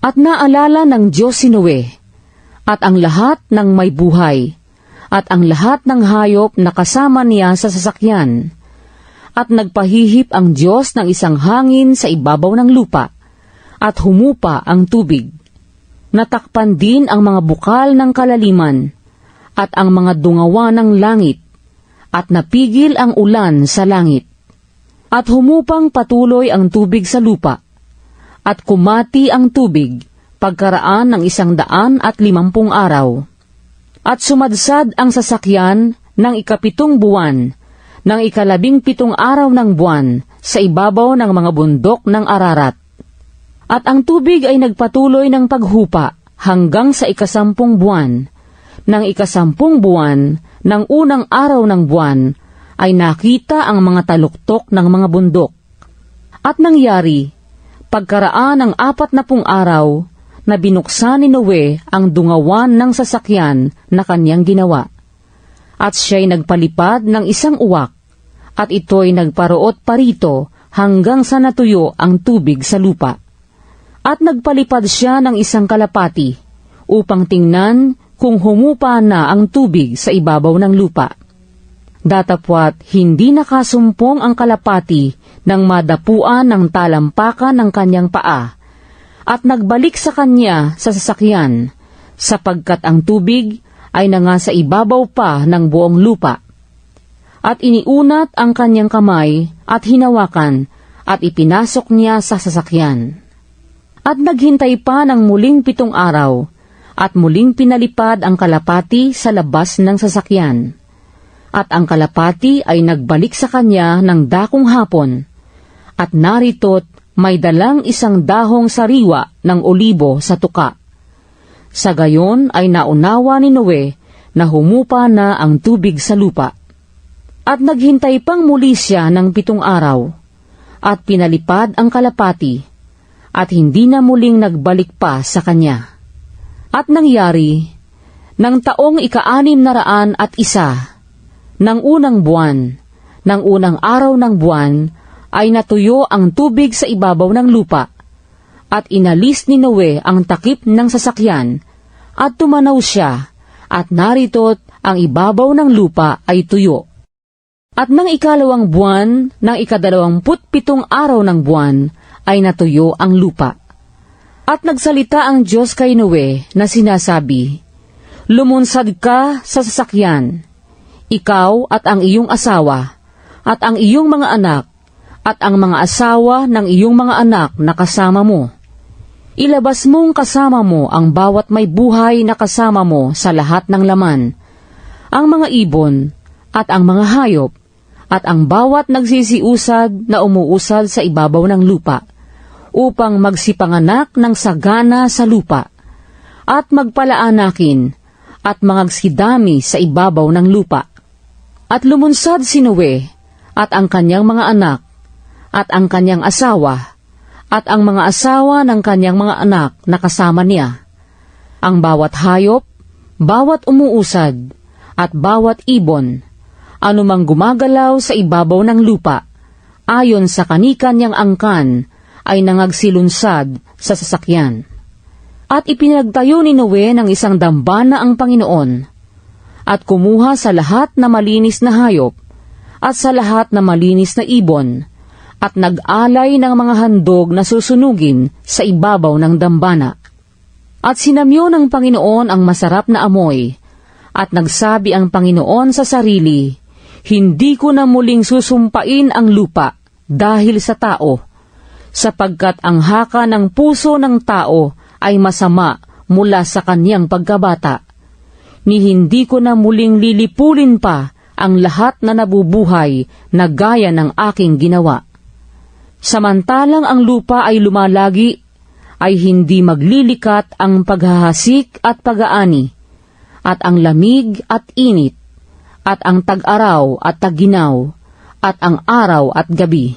At naalala ng Diyos si Noe, at ang lahat ng may buhay, at ang lahat ng hayop na kasama niya sa sasakyan. At nagpahihip ang Diyos ng isang hangin sa ibabaw ng lupa, at humupa ang tubig. Natakpan din ang mga bukal ng kalaliman, at ang mga dungawa ng langit, at napigil ang ulan sa langit. At humupang patuloy ang tubig sa lupa, at kumati ang tubig pagkaraan ng 150 araw. At sumadsad ang sasakyan ng 7 buwan, ng 17 araw ng buwan sa ibabaw ng mga bundok ng Ararat. At ang tubig ay nagpatuloy ng paghupa hanggang sa 10 buwan. Ng 10 buwan ng unang araw ng buwan ay nakita ang mga taluktok ng mga bundok. At nangyari, pagkaraan ng 40 araw, na binuksan ni Noe ang dungawan ng sasakyan na kanyang ginawa. At siya'y nagpalipad ng isang uwak, at ito'y nagparoot parito hanggang sa natuyo ang tubig sa lupa. At nagpalipad siya ng isang kalapati, upang tingnan kung humupa na ang tubig sa ibabaw ng lupa. Datapwat hindi nakasumpong ang kalapati nang madapuan ng talampakan ng kanyang paa, at nagbalik sa kanya sa sasakyan, sapagkat ang tubig ay nangasa ibabaw pa ng buong lupa. At iniunat ang kanyang kamay at hinawakan, at ipinasok niya sa sasakyan. At naghintay pa ng muling 7 araw, at muling pinalipad ang kalapati sa labas ng sasakyan. At ang kalapati ay nagbalik sa kanya ng dakong hapon, at narito't may dalang isang dahong sariwa ng olibo sa tuka. Sa gayon ay naunawa ni Noe na humupa na ang tubig sa lupa. At naghintay pang muli siya ng 7 araw, at pinalipad ang kalapati, at hindi na muling nagbalik pa sa kanya. At nangyari, ng taong 601 ng unang buwan, ng unang araw ng buwan, ay natuyo ang tubig sa ibabaw ng lupa, at inalis ni Noe ang takip ng sasakyan, at tumanaw siya, at narito't ang ibabaw ng lupa ay tuyo. At ng 2 buwan, ng 27 araw ng buwan, ay natuyo ang lupa. At nagsalita ang Diyos kay Noe na sinasabi, "Lumunsad ka sa sasakyan, ikaw at ang iyong asawa, at ang iyong mga anak, at ang mga asawa ng iyong mga anak na kasama mo. Ilabas mong kasama mo ang bawat may buhay na kasama mo sa lahat ng laman, ang mga ibon, at ang mga hayop, at ang bawat nagsisiusad na umuusad sa ibabaw ng lupa, upang magsipanganak ng sagana sa lupa, at magpalaanakin, at mangagsidami sa ibabaw ng lupa." At lumunsad si Noe, at ang kanyang mga anak, at ang kanyang asawa, at ang mga asawa ng kanyang mga anak na kasama niya, ang bawat hayop, bawat umuusad, at bawat ibon, anumang gumagalaw sa ibabaw ng lupa, ayon sa kanikanyang angkan, ay nangagsilunsad sa sasakyan. At ipinagtayo ni Noe ng isang dambana ang Panginoon, at kumuha sa lahat na malinis na hayop, at sa lahat na malinis na ibon, at nag-alay ng mga handog na susunugin sa ibabaw ng dambana. At sinamyo ng Panginoon ang masarap na amoy, at nagsabi ang Panginoon sa sarili, "Hindi ko na muling susumpain ang lupa dahil sa tao, sapagkat ang haka ng puso ng tao ay masama mula sa kanyang pagkabata. Ni hindi ko na muling lilipulin pa ang lahat na nabubuhay na gaya ng aking ginawa. Samantalang ang lupa ay lumalagi, ay hindi maglilikat ang paghahasik at pag-aani, at ang lamig at init, at ang tag-araw at tag-ginaw, at ang araw at gabi.